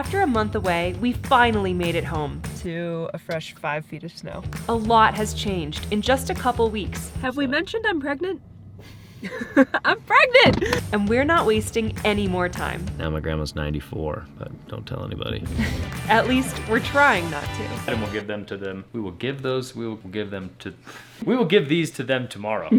After a month away, we finally made it home. To a fresh 5 feet of snow. A lot has changed in just a couple weeks. Have we mentioned I'm pregnant? I'm pregnant! And we're not wasting any more time. Now my grandma's 94, but don't tell anybody. At least we're trying not to. And we'll give them to them. We will give these to them tomorrow.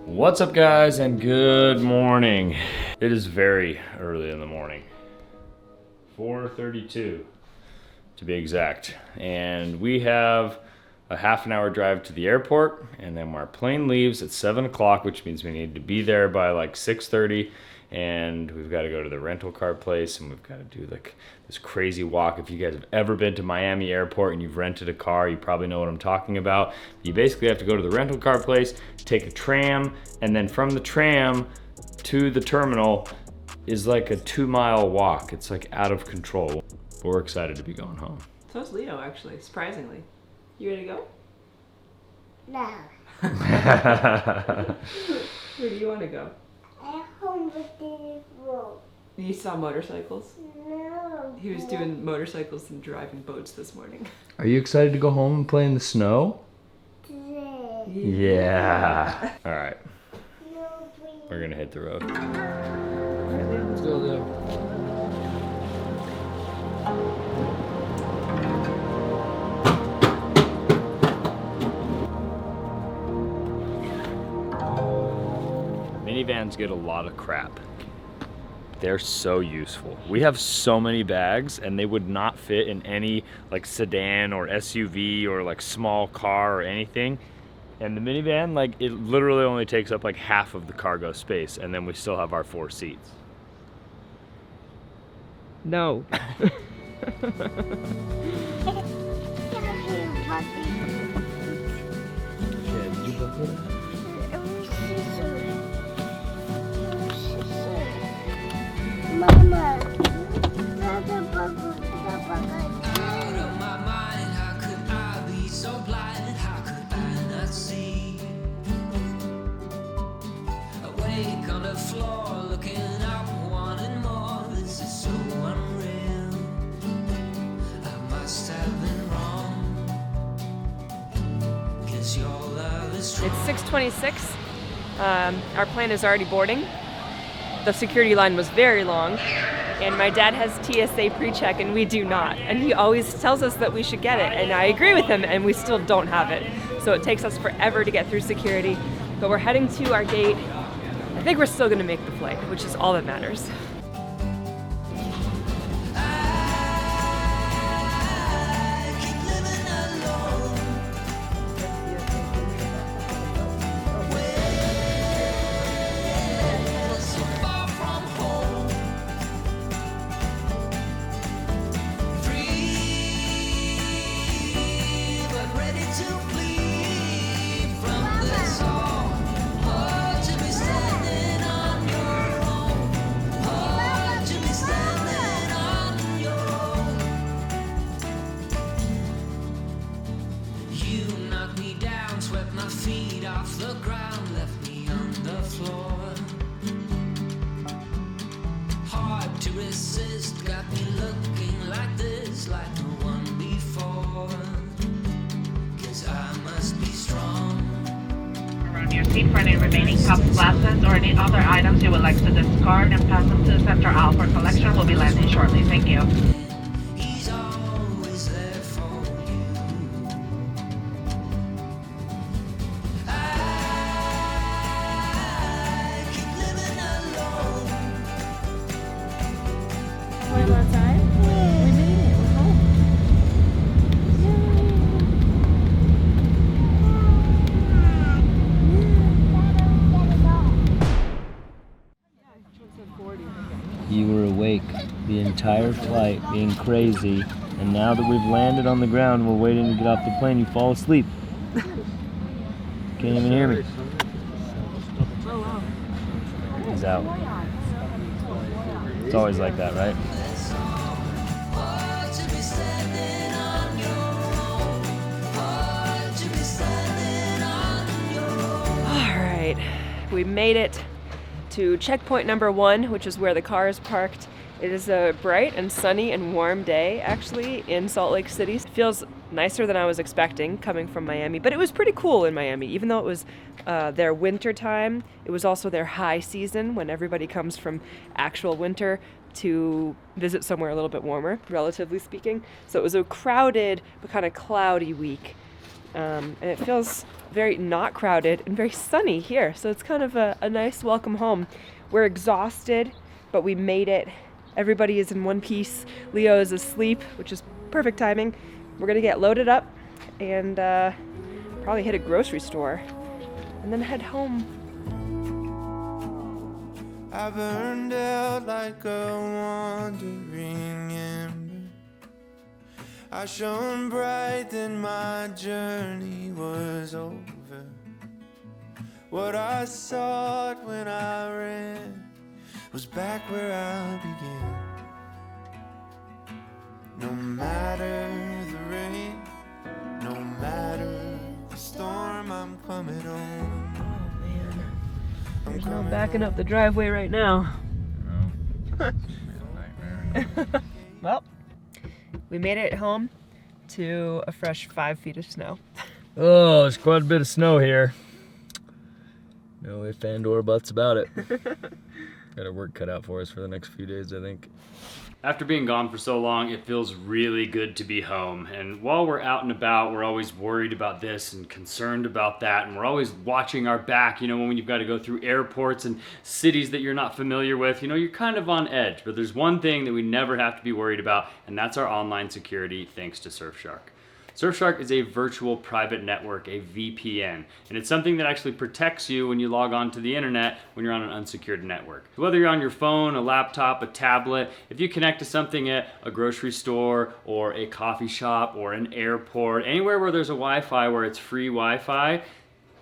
What's up, guys, and good morning. It is very early in the morning. 4:32 to be exact. And we have a half an hour drive to the airport, and then our plane leaves at 7 o'clock, which means we need to be there by like 6:30. And we've got to go to the rental car place, and we've got to do like this crazy walk. If you guys have ever been to Miami Airport and you've rented a car, you probably know what I'm talking about. You basically have to go to the rental car place, take a tram, and then from the tram to the terminal is like a 2-mile walk. It's like out of control. We're excited to be going home. So is Leo, actually, surprisingly. You ready to go? No. Where do you want to go? At home with the road. You saw motorcycles? No. He was doing motorcycles and driving boats this morning. Are you excited to go home and play in the snow? Today. Yeah. All right, No, please. we're gonna hit the road. Let's go, Leo. Minivans get a lot of crap. They're so useful. We have so many bags, and they would not fit in any like sedan or SUV or like small car or anything. And the minivan, like, it literally only takes up like half of the cargo space, and then we still have our 4 seats. No. Mama. Out of my mind, how could I be so blind? How could I not see? Awake on the floor, looking up, wanting more. This is so unreal. I must have been wrong. 'Cause your love is strong. It's 6:26. Our plane is already boarding. The security line was very long, and my dad has TSA pre-check and we do not. And he always tells us that we should get it, and I agree with him, and we still don't have it. So it takes us forever to get through security, but we're heading to our gate. I think we're still gonna make the flight, which is all that matters. I keep living alone. Well, so far from home. Free, but ready to flee from this all. Hard to be standing on your own. Hard to be standing on your own. You knocked me down, swept my feet off the ground, left me on the floor. Hard to resist, got me looking like this, like no one before. 'Cause I must be strong. Around your seat for any remaining cups, glasses, or any other items you would like to discard and pass them to Center Aisle for collection. Will be landing shortly. Thank you. He's always there for you. I keep living alone. We're outside? We made it. We're home. You were awake the entire flight, being crazy, and now that we've landed on the ground, we're waiting to get off the plane, you fall asleep. Can't even hear me. He's out. It's always like that, right? To be standing We made it to checkpoint number 1, which is where the car is parked. It is a bright and sunny and warm day, actually, in Salt Lake City. It feels nicer than I was expecting coming from Miami, but it was pretty cool in Miami. Even though it was their winter time, it was also their high season when everybody comes from actual winter to visit somewhere a little bit warmer, relatively speaking. So it was a crowded but kind of cloudy week. And it feels very not crowded and very sunny here. So it's kind of a nice welcome home. We're exhausted, but we made it. Everybody is in one piece. Leo is asleep, which is perfect timing. We're gonna get loaded up and probably hit a grocery store and then head home. I burned out like a wandering ember. I shone bright, then my journey was over. What I sought when I ran was back where I began. No matter the rain, no matter the storm, I'm coming home. Oh man, there's no backing up the driveway right now. Well, we made it home to a fresh 5 feet of snow. Oh, there's quite a bit of snow here. No ifs and or buts about it. Got our work cut out for us for the next few days, I think. After being gone for so long, it feels really good to be home. And while we're out and about, we're always worried about this and concerned about that. And we're always watching our back, you know, when you've got to go through airports and cities that you're not familiar with, you know, you're kind of on edge. But there's one thing that we never have to be worried about, and that's our online security, thanks to Surfshark. Surfshark is a virtual private network, a VPN, and it's something that actually protects you when you log on to the internet when you're on an unsecured network. Whether you're on your phone, a laptop, a tablet, if you connect to something at a grocery store or a coffee shop or an airport, anywhere where there's a Wi-Fi where it's free Wi-Fi,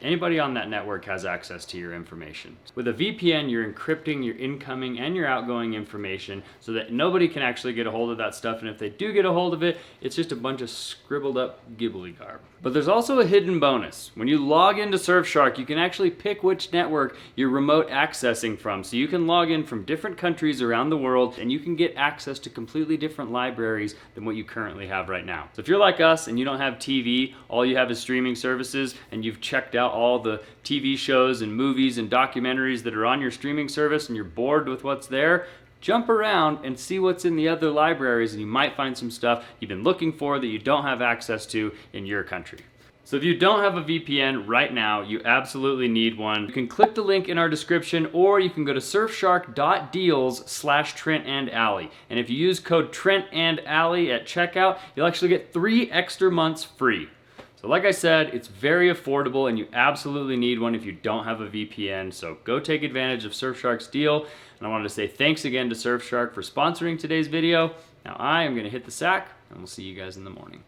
anybody on that network has access to your information. With a VPN, you're encrypting your incoming and your outgoing information so that nobody can actually get a hold of that stuff, and if they do get a hold of it, it's just a bunch of scribbled up gibbly garb. But there's also a hidden bonus. When you log into Surfshark, you can actually pick which network you're remote accessing from. So you can log in from different countries around the world, and you can get access to completely different libraries than what you currently have right now. So if you're like us and you don't have TV, all you have is streaming services, and you've checked out all the TV shows and movies and documentaries that are on your streaming service and you're bored with what's there, jump around and see what's in the other libraries, and you might find some stuff you've been looking for that you don't have access to in your country. So if you don't have a VPN right now, you absolutely need one. You can click the link in our description, or you can go to surfshark.deals/Trent and Allie. And if you use code Trent and Allie at checkout, you'll actually get 3 extra months free. So like I said, it's very affordable and you absolutely need one if you don't have a VPN. So go take advantage of Surfshark's deal. And I wanted to say thanks again to Surfshark for sponsoring today's video. Now I am gonna hit the sack and we'll see you guys in the morning.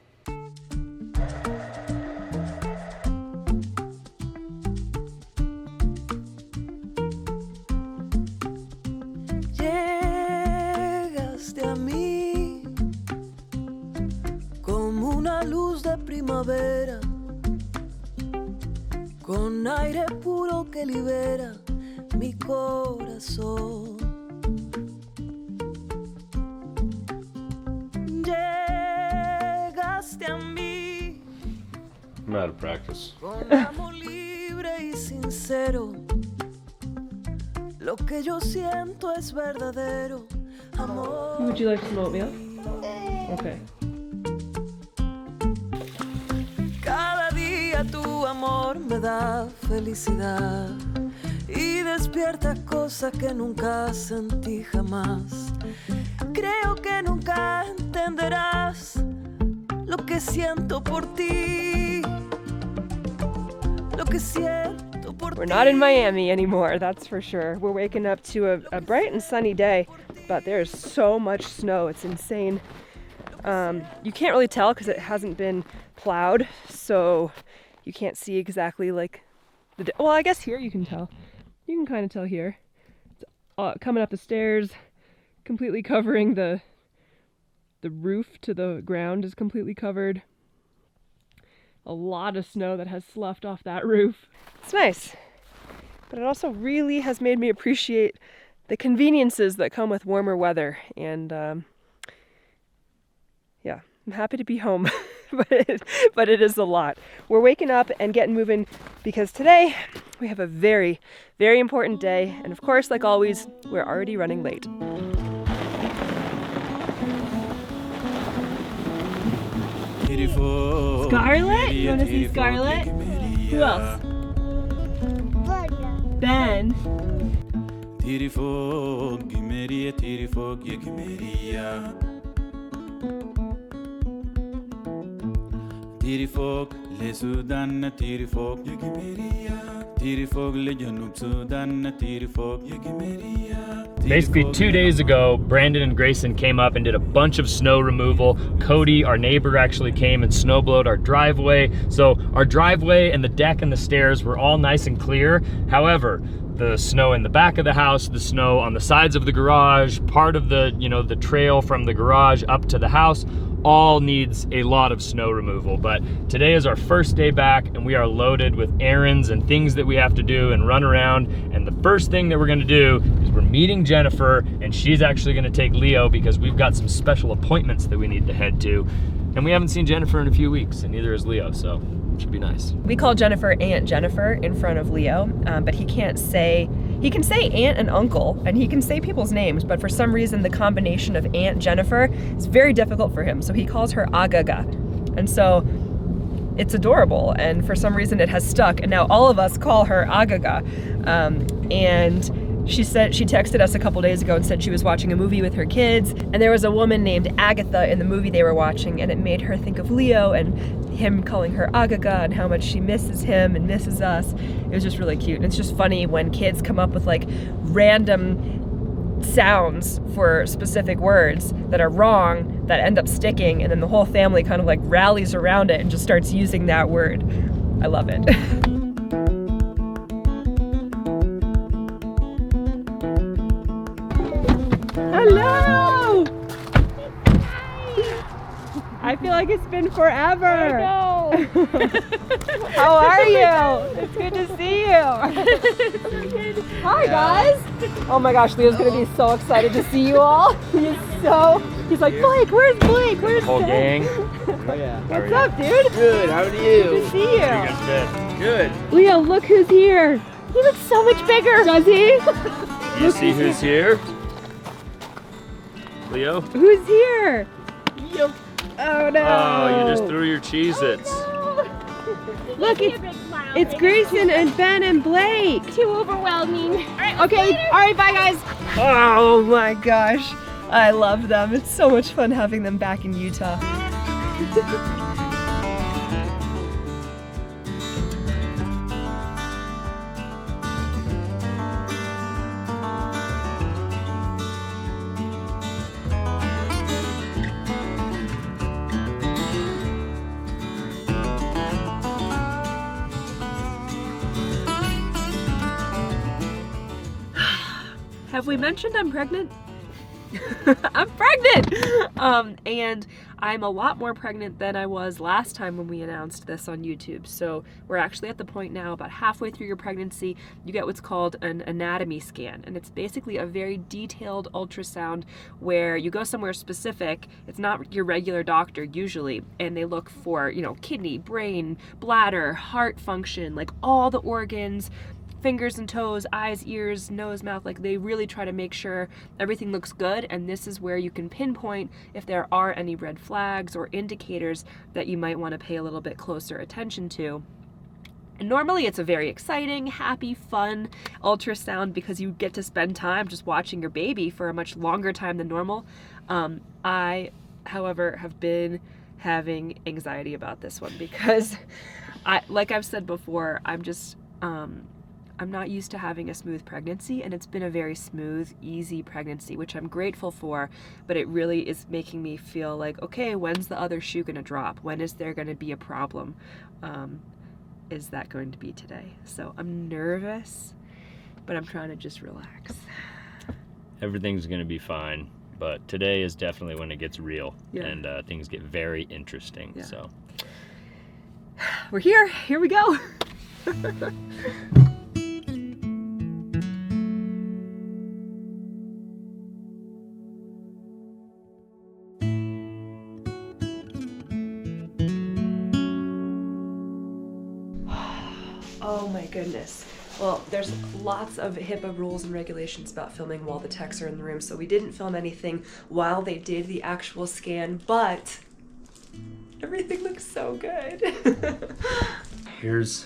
Llegaste a mí como una luz de primavera, con aire puro que libera mi corazón. Llegaste a mí I'm out of practice. con amor libre y sincero. Lo que yo siento es verdadero amor. Would you like some oatmeal? Okay. Cada día tu amor me da felicidad y despierta cosas que nunca sentí jamás. Creo que nunca entenderás lo que siento por ti, lo que siento por ti. We're not in Miami anymore, that's for sure. We're waking up to a bright and sunny day, but there's so much snow, it's insane. You can't really tell because it hasn't been plowed, so you can't see exactly like well, I guess here you can tell. You can kind of tell here. It's coming up the stairs, completely covering the roof to the ground is completely covered. A lot of snow that has sloughed off that roof. It's nice. but it also really has made me appreciate the conveniences that come with warmer weather. And yeah, I'm happy to be home, but it is a lot. We're waking up and getting moving because today we have a very, very important day. And of course, like always, we're already running late. Scarlett? You want to see Scarlett? Who else? Ben. Basically 2 days ago, Brandon and Grayson came up and did a bunch of snow removal. Cody, our neighbor, actually came and snowblowed our driveway. So our driveway and the deck and the stairs were all nice and clear. However, the snow in the back of the house, the snow on the sides of the garage, part of the, the trail from the garage up to the house, all needs a lot of snow removal. But today is our first day back and we are loaded with errands and things that we have to do and run around. And the first thing that we're gonna do is we're meeting Jennifer, and she's actually gonna take Leo because we've got some special appointments that we need to head to. And we haven't seen Jennifer in a few weeks, and neither has Leo, so it should be nice. We call Jennifer Aunt Jennifer in front of Leo, but he can say aunt and uncle, and he can say people's names, but for some reason the combination of Aunt Jennifer is very difficult for him, so he calls her Agaga. And so it's adorable, and for some reason it has stuck, and now all of us call her Agaga. And she texted us a couple days ago and said she was watching a movie with her kids, and there was a woman named Agatha in the movie they were watching, and it made her think of Leo and him calling her Agaga and how much she misses him and misses us. It was just really cute. And it's just funny when kids come up with like random sounds for specific words that are wrong that end up sticking, and then the whole family kind of like rallies around it and just starts using that word. I love it. Hello! I feel like it's been forever. I know. How are you? It's good to see you. Hi guys. Oh my gosh, Leo's gonna be so excited to see you all. He's like, Blake, where's Blake? Where's Whole gang. Oh yeah. What's up, dude? Good, how are you? Good to see you. Good. Leo, look who's here. He looks so much bigger. Does he? You see who's here? Leo? Who's here? Yep. Oh no. Oh, you just threw your Cheez-Its. Look, it's Grayson and Ben and Blake. Too overwhelming. Okay, all right, bye guys. Oh my gosh, I love them. It's so much fun having them back in Utah. Have we mentioned I'm pregnant? I'm pregnant! And I'm a lot more pregnant than I was last time when we announced this on YouTube. So we're actually at the point now, about halfway through your pregnancy, you get what's called an anatomy scan. And it's basically a very detailed ultrasound where you go somewhere specific. It's not your regular doctor usually. And they look for, kidney, brain, bladder, heart function, like all the organs, fingers and toes, eyes, ears, nose, mouth, like they really try to make sure everything looks good, and this is where you can pinpoint if there are any red flags or indicators that you might want to pay a little bit closer attention to. And normally it's a very exciting, happy, fun ultrasound because you get to spend time just watching your baby for a much longer time than normal. I, however, have been having anxiety about this one because like I've said before, I'm not used to having a smooth pregnancy, and it's been a very smooth, easy pregnancy, which I'm grateful for, but it really is making me feel like, okay, when's the other shoe gonna drop? When is there gonna be a problem? Is that going to be today? So I'm nervous, but I'm trying to just relax. Everything's gonna be fine, but today is definitely when it gets real, Yeah. and things get very interesting, Yeah. so. We're here we go. Oh my goodness. Well, there's lots of HIPAA rules and regulations about filming while the techs are in the room, so we didn't film anything while they did the actual scan, but everything looks so good. Here's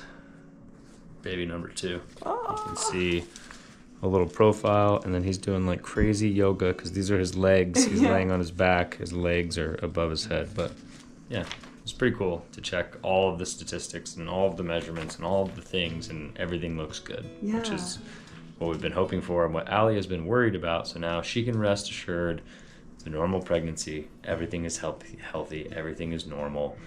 baby number 2. You can see a little profile, and then he's doing like crazy yoga because these are his legs. He's laying on his back. His legs are above his head. But yeah, it's pretty cool to check all of the statistics and all of the measurements and all of the things, and everything looks good, which is what we've been hoping for and what Allie has been worried about. So now she can rest assured it's a normal pregnancy. Everything is healthy. Everything is normal.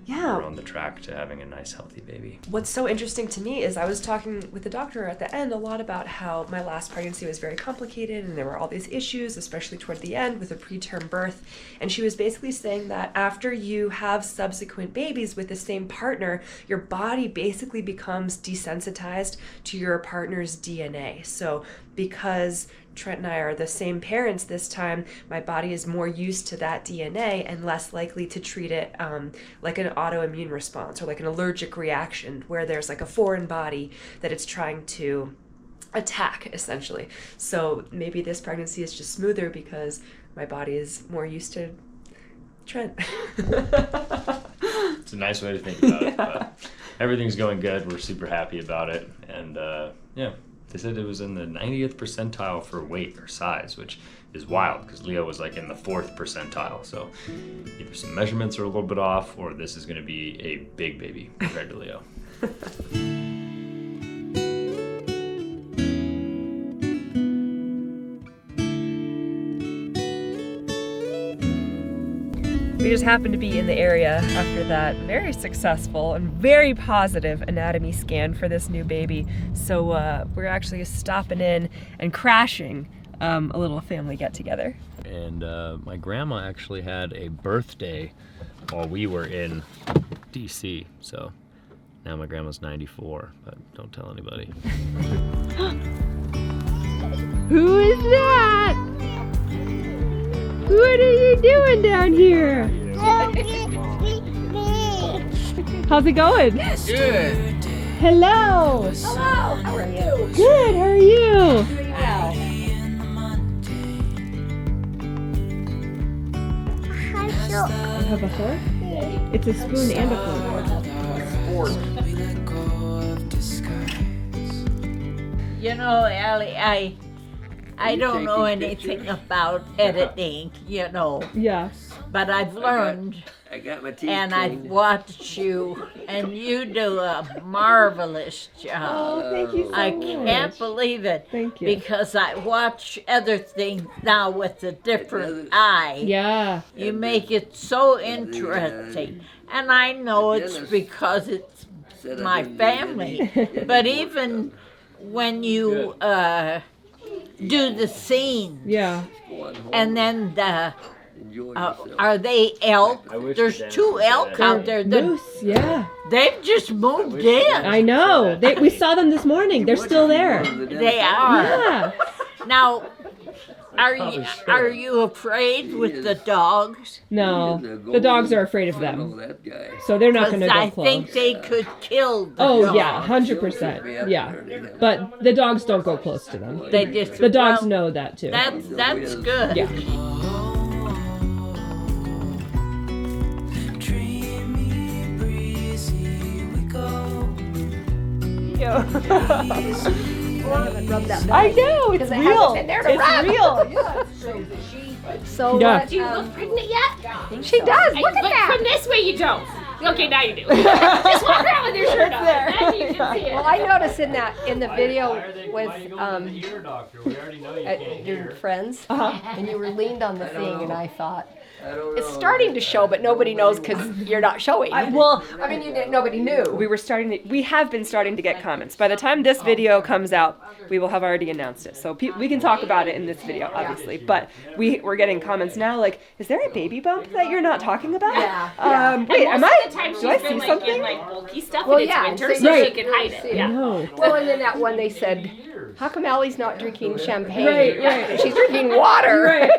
Yeah. We're on the track to having a nice, healthy baby. What's so interesting to me is I was talking with the doctor at the end a lot about how my last pregnancy was very complicated and there were all these issues, especially toward the end with a preterm birth. And she was basically saying that after you have subsequent babies with the same partner, your body basically becomes desensitized to your partner's DNA. So because Trent and I are the same parents this time, my body is more used to that DNA and less likely to treat it like an autoimmune response or like an allergic reaction where there's like a foreign body that it's trying to attack, essentially. So maybe this pregnancy is just smoother because my body is more used to Trent. It's a nice way to think about it. But everything's going good. We're super happy about it. And yeah. They said it was in the 90th percentile for weight or size, which is wild because Leo was like in the 4th percentile. So either some measurements are a little bit off or this is going to be a big baby compared to Leo. We just happened to be in the area after that very successful and very positive anatomy scan for this new baby. So we're actually stopping in and crashing a little family get-together. And my grandma actually had a birthday while we were in DC. So now my grandma's 94, but don't tell anybody. Who is that? What are you doing down here? How's it going? Good. Hello. Hello. How are you? Good. How are you? Wow. You have a fork? It's a spoon and a fork. You know, Allie, I don't know anything about editing, you know. Yeah. But I've learned, I got my teeth and I've cleaned. watched you, and you do a marvelous job. Oh, thank you so much. I can't believe it. Thank you. Because I watch other things now with a different eye. Yeah. You make it so interesting. And I know it's because it's my family. But even when you do the scene, Yeah. and then the are they elk? There's 2 elk out there. Moose, yeah. They've just moved in. I know. We saw them this morning. They're still there. They are. Yeah. Now, are you afraid with the dogs? No, the dogs are afraid of them, so they're not going to go I close. think they could kill the Oh dog. yeah, 100%. Yeah, but the dogs don't go close to them. They just The dogs well, know that too. That's good. Yeah. I know, it's real. It's real. So, Yeah. do you look pregnant yet? She does. Look at But that. from this way, you don't. Okay, now you do. Just walk around with your shirt on. Then you can see it. Well, I noticed in the video with your friends, and you were leaned on the thing, and I thought it's starting to show, but nobody knows because you're not showing. Well, I mean, you didn't. Nobody knew. we have been starting to get comments. By the time this video comes out, we will have already announced it. So we can talk about it in this video, obviously. But we're getting comments now like, is there a baby bump that you're not talking about? Yeah. Wait, And am most I? of the time Do I she's been see like something? in like bulky stuff, Well, and it's yeah, winter, so so you she can hide it. Yeah. No. Well, and then that one they said, how come Allie's not drinking champagne? Right. She's drinking water. Right.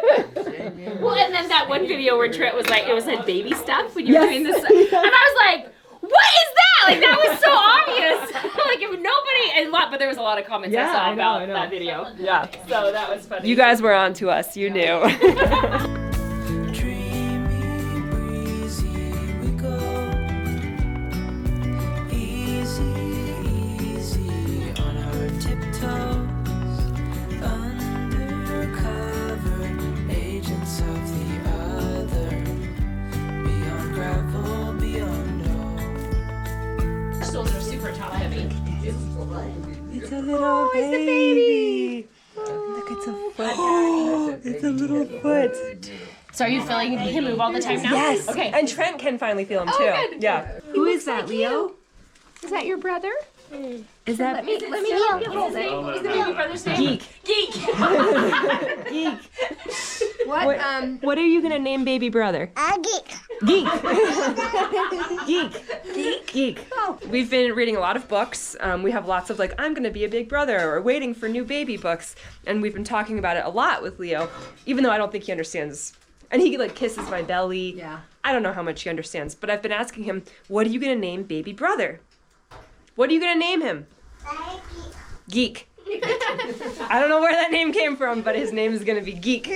Well, and then that one video where Trent was like, it was like baby stuff when you were Yes. doing this, and I was like, what is that? like that was so obvious. Like if nobody, but there was a lot of comments I saw about that video. Yeah. So that was funny. You guys were on to us. You knew. Dreamy, breezy we go. Easy, easy on our tiptoes. Undercover agents of the other. Beyond gravel, beyond no. Crystals are super top heavy. It's a little baby. Look, it's a foot. Oh, it's a little foot. So are you feeling him move all the time now? Yes. Okay. And Trent can finally feel him too. good. Yeah. Who is that, Leo? Is that your brother? Is that Let me help you hold it. What's the baby brother's name? Geek? Geek. What? What are you gonna name baby brother? Geek. Geek. Geek. Geek. Oh. We've been reading a lot of books. We have lots of I'm gonna be a big brother or waiting for new baby books. And we've been talking about it a lot with Leo, even though I don't think he understands. And he kisses my belly. Yeah. I don't know how much he understands, but I've been asking him, what are you gonna name baby brother? What are you gonna name him? Geek. I don't know where that name came from, but his name is gonna be Geek.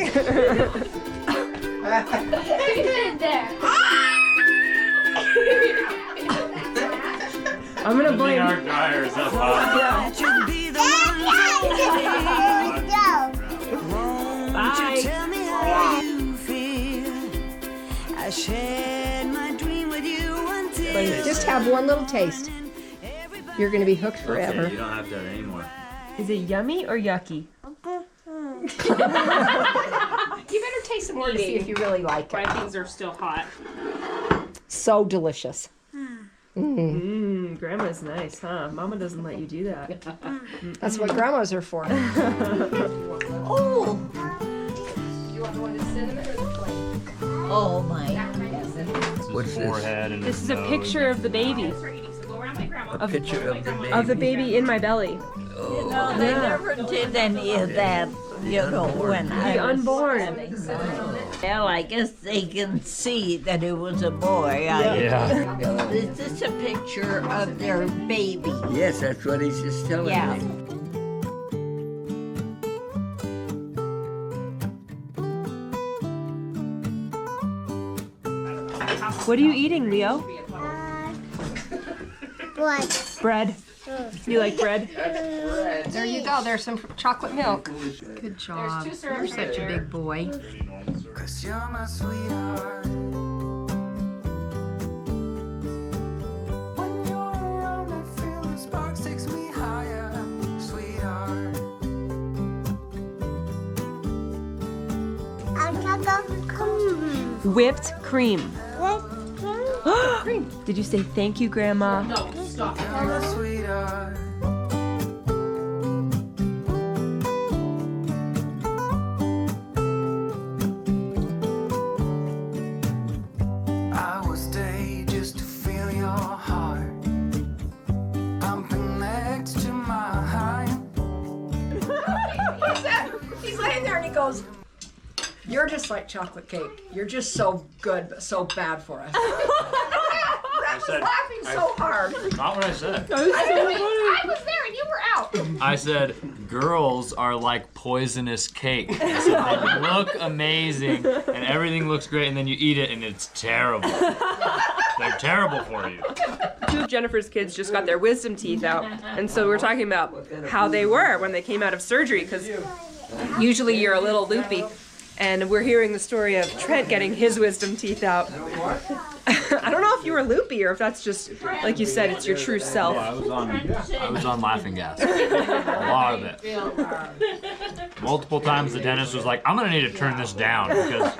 I'm gonna blame. Our dryer is up high. You'll be the one. Won't you tell me how you feel? I shared my dream with you until Just have one little taste. You're going to be hooked forever. Okay, you don't have that anymore. Is it yummy or yucky? You better taste some more to see if you really like Why it. things are still hot. So delicious. Grandma's nice, huh? Mama doesn't let you do that. That's what grandmas are for. Oh, You want the one that's cinnamon or the plain? oh my. What's this? Forehead and This is a picture of the baby. A picture of the baby. Of the baby in my belly. No, they never did any of that, when I was unborn. Well, I guess they can see that it was a boy. Yeah. Is this a picture of their baby? Yes, that's what he's just telling Yeah. me. What are you eating, Leo? What? Bread. You like bread? There you go. There's some chocolate milk. Good job. You're such a big boy. 'cause you're my sweetheart. When you're around, I feel the sparks takes me higher, sweetheart. Whipped cream. Did you say thank you, Grandma? No, stop. You're my sweetheart. I was day just to feel your heart pumping next to mine. He's laying there and he goes, "You're just like chocolate cake. You're just so good, but so bad for us." I was laughing so hard. Not what I said. I was there and you were out. I said girls are like poisonous cake. I said they look amazing and everything looks great, and then you eat it and it's terrible. They're terrible for you. Two of Jennifer's kids just got their wisdom teeth out, and so we're talking about how they were when they came out of surgery, because usually you're a little loopy. And we're hearing the story of Trent getting his wisdom teeth out. I don't know if you were loopy or if that's just, like you said, it's your true self. I was on laughing gas. A lot of it. Multiple times the dentist was like, I'm gonna need to turn this down, because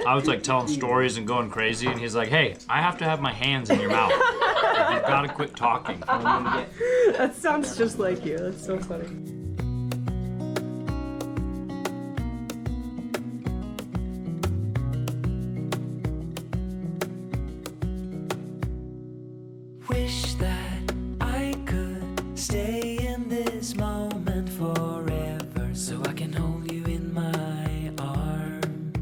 I was like telling stories and going crazy, and he's like, hey, I have to have my hands in your mouth. Like, you've gotta quit talking. That sounds just like you. That's so funny. Wish that I could stay in this moment forever, so I can hold you in my arms.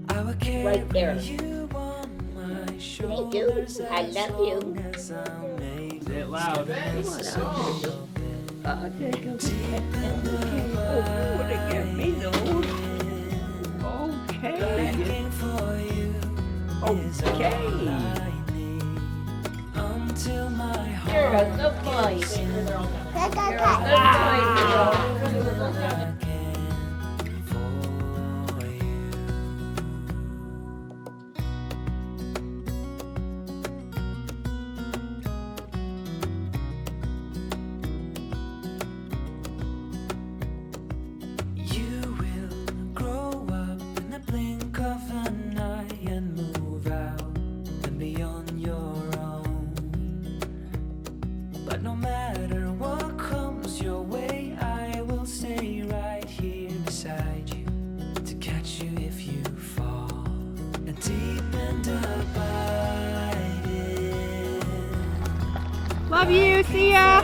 I would carry Right there. you on my Thank you. I love you. Say it loud. Until my heart You're a good boy. You're a good boy. You will grow up in the blink of an eye and move out and be on your own. But no matter what comes your way, I will stay right here beside you to catch you if you fall. And deep and abiding. Love you. See ya.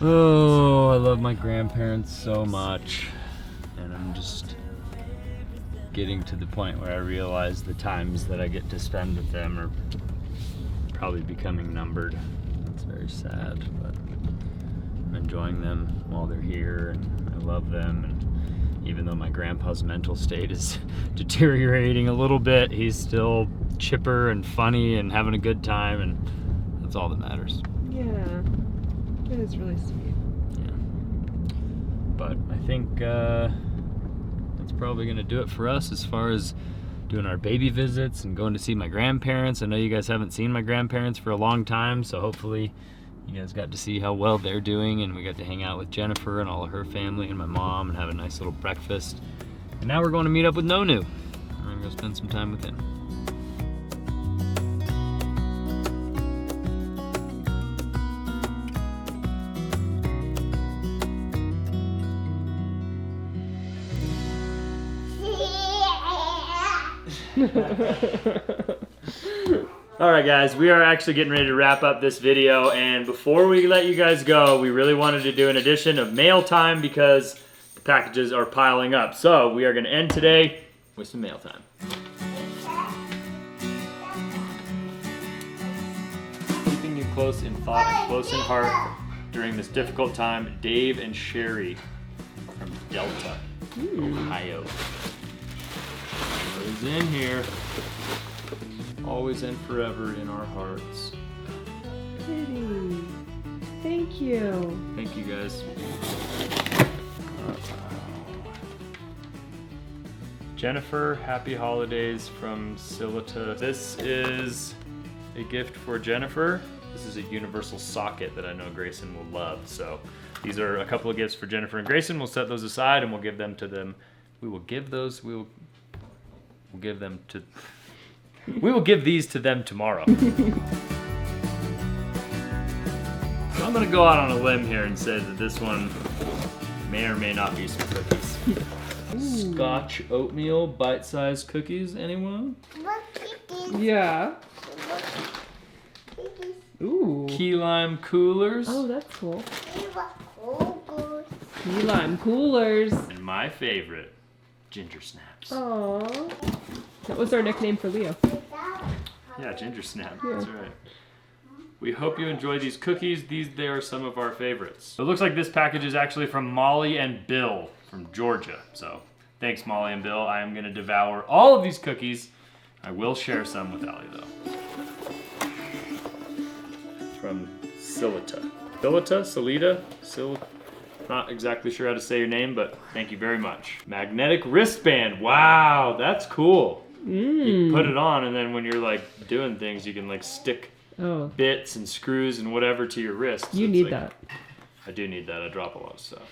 Oh, I love my grandparents so much. And I'm just getting to the point where I realize the times that I get to spend with them are probably becoming numbered. It's very sad, but I'm enjoying them while they're here, and I love them. And even though my grandpa's mental state is deteriorating a little bit, he's still chipper and funny and having a good time, and that's all that matters. Yeah. It is really sweet. Yeah. But I think that's probably going to do it for us as far as doing our baby visits and going to see my grandparents. I know you guys haven't seen my grandparents for a long time, so hopefully you guys got to see how well they're doing, and we got to hang out with Jennifer and all of her family and my mom and have a nice little breakfast. And now we're going to meet up with Nonu. We're going to go spend some time with him. Alright guys, we are actually getting ready to wrap up this video, and before we let you guys go, we really wanted to do an edition of mail time because the packages are piling up. So we are going to end today with some mail time. Keeping you close in thought and close in heart during this difficult time, Dave and Sherry from Delta, Ohio. What is in here? Always and forever in our hearts. Pretty. Thank you. Thank you guys. Jennifer, happy holidays from Silita. This is a gift for Jennifer. This is a universal socket that I know Grayson will love. So these are a couple of gifts for Jennifer and Grayson. We'll set those aside and we'll give them to them. We will give those, we'll give them to... We will give these to them tomorrow. So I'm gonna go out on a limb here and say that this one may or may not be some cookies. Scotch oatmeal bite-sized cookies, anyone? Yeah. Ooh. Key lime coolers. Oh, that's cool. Key lime coolers. And my favorite, ginger snaps. Aww. That was our nickname for Leo. Yeah, ginger snap. Yeah. That's right. We hope you enjoy these cookies. They are some of our favorites. So it looks like this package is actually from Molly and Bill from Georgia. So thanks, Molly and Bill. I am going to devour all of these cookies. I will share some with Allie, though. From Silita. Silita? Not exactly sure how to say your name, but thank you very much. Magnetic wristband. Wow, that's cool. You put it on, and then when you're like doing things, you can like stick bits and screws and whatever to your wrist. You need that. I do need that. I drop a lot of stuff.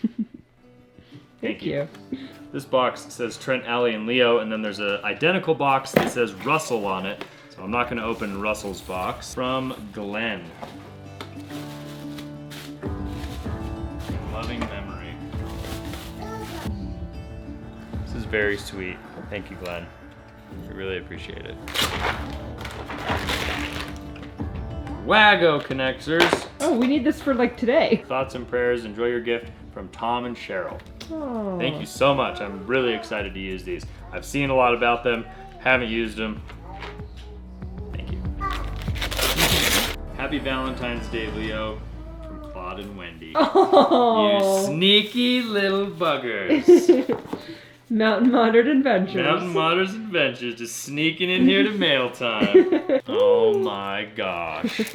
Thank you. This box says Trent, Allie, and Leo, and then there's an identical box that says Russell on it. So I'm not going to open Russell's box. From Glenn. Loving memory. This is very sweet. Thank you, Glenn. I really appreciate it. Wago connectors. Oh, we need this for like today. Thoughts and prayers. Enjoy your gift from Tom and Cheryl. Oh. Thank you so much. I'm really excited to use these. I've seen a lot about them, haven't used them. Thank you. Happy Valentine's Day, Leo, from Claude and Wendy. Oh. You sneaky little buggers. Mountain Modern Adventures. Mountain Modern Adventures, just sneaking in here to mail time. Oh my gosh.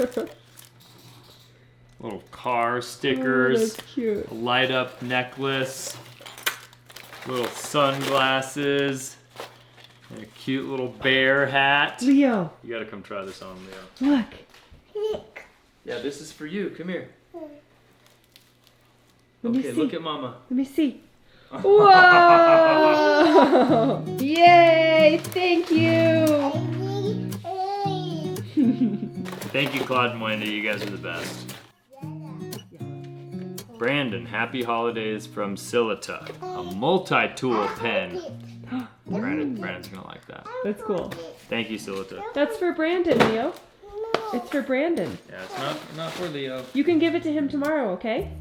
Little car stickers. That's cute. A light up necklace. Little sunglasses. And a cute little bear hat. Leo. You gotta come try this on, Leo. Look. Yeah, this is for you. Come here. Let me Okay, see. look at Mama. Let me see. Whoa! Yay! Thank you. Thank you, Claude and Wendy. You guys are the best. Brandon, happy holidays from Silita. A multi-tool pen. Brandon's gonna like that. That's cool. Thank you, Silita. That's for Brandon, Leo. It's for Brandon. Yeah, it's not for Leo. You can give it to him tomorrow, okay?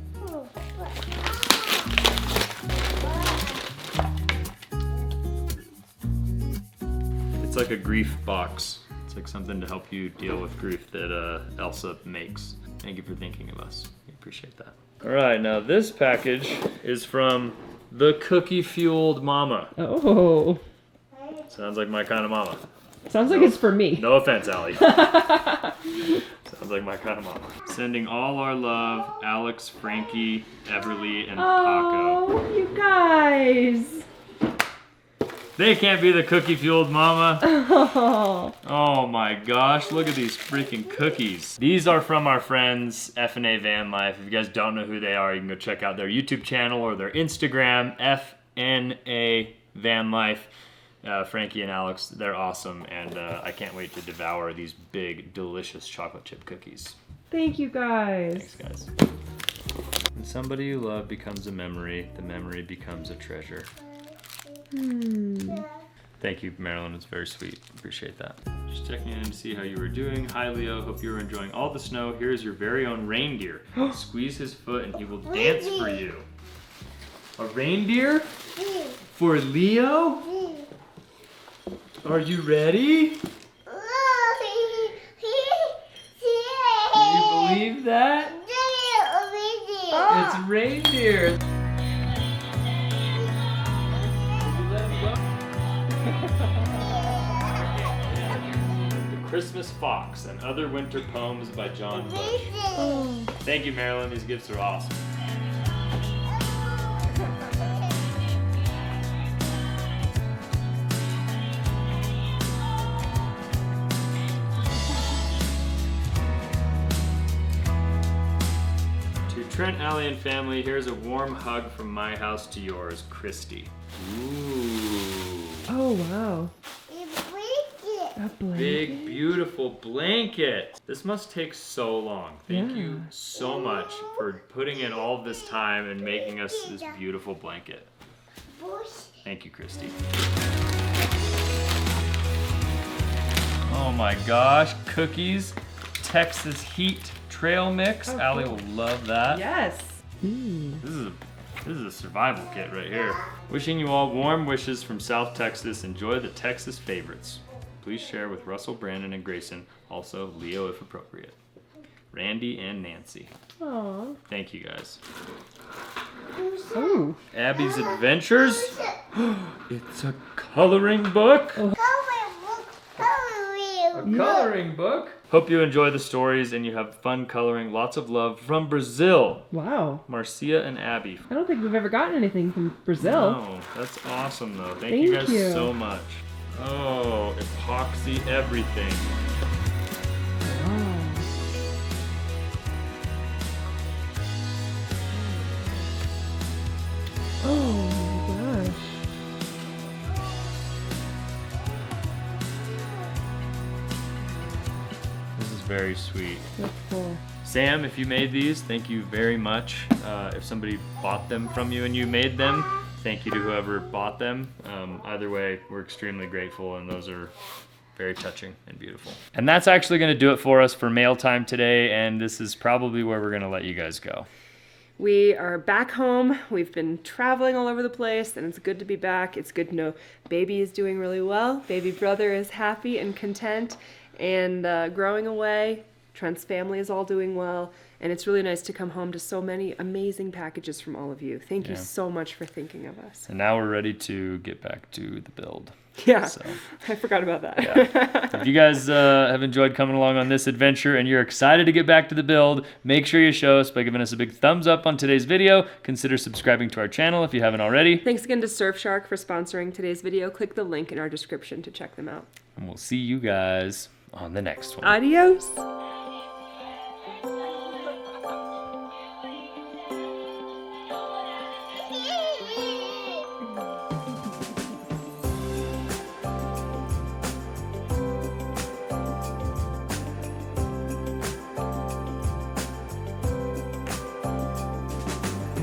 It's like a grief box. It's like something to help you deal with grief that Elsa makes. Thank you for thinking of us. We appreciate that. All right, now this package is from the cookie-fueled mama. Oh. Sounds like my kind of mama. Sounds like it's for me. No offense, Allie. Sounds like my kind of mama. Sending all our love, Alex, Frankie, Everly, and Paco. Oh, you guys. They can't be the cookie-fueled mama. Oh. Oh my gosh, look at these freaking cookies. These are from our friends, F&A Van Life. If you guys don't know who they are, you can go check out their YouTube channel or their Instagram, F&A Van Life. Frankie and Alex, they're awesome, and I can't wait to devour these big, delicious chocolate chip cookies. Thank you guys. Thanks, guys. When somebody you love becomes a memory, the memory becomes a treasure. Thank you, Marilyn. It's very sweet. Appreciate that. Just checking in to see how you were doing. Hi, Leo. Hope you were enjoying all the snow. Here's your very own reindeer. Squeeze his foot and he will dance for you. A reindeer? For Leo? Are you ready? Can you believe that? It's reindeer. The Christmas Fox and Other Winter Poems by John Bush. Thank you, Marilyn. These gifts are awesome. To Trent Allie and family, here's a warm hug from my house to yours, Christy. Ooh. Oh, wow. A blanket. Big, beautiful blanket. This must take so long. Thank you so much for putting in all of this time and making us this beautiful blanket. Thank you, Christy. Oh my gosh, cookies, Texas Heat trail mix. Allie will love that. Yes. This is a survival kit right here. Wishing you all warm wishes from South Texas. Enjoy the Texas favorites. Please share with Russell, Brandon, and Grayson. Also, Leo if appropriate. Randy and Nancy. Aww. Thank you guys. Oh. Abby's Adventures. It's a coloring book. A coloring book. Hope you enjoy the stories and you have fun coloring. Lots of love from Brazil. Wow. Marcia and Abby. I don't think we've ever gotten anything from Brazil. No, that's awesome though. Thank you guys so much. Oh, epoxy everything. Wow. Oh my gosh. This is very sweet. That's cool. Sam, if you made these, thank you very much. If somebody bought them from you and you made them, thank you to whoever bought them. Either way, we're extremely grateful, and those are very touching and beautiful. And that's actually going to do it for us for mail time today, and this is probably where we're going to let you guys go. We are back home. We've been traveling all over the place, and it's good to be back. It's good to know baby is doing really well. Baby brother is happy and content and growing away. Trent's family is all doing well, and it's really nice to come home to so many amazing packages from all of you. Thank you so much for thinking of us. And now we're ready to get back to the build. Yeah, So, I forgot about that. yeah. If you guys have enjoyed coming along on this adventure and you're excited to get back to the build, make sure you show us by giving us a big thumbs up on today's video. Consider subscribing to our channel if you haven't already. Thanks again to Surfshark for sponsoring today's video. Click the link in our description to check them out. And we'll see you guys on the next one. Adios.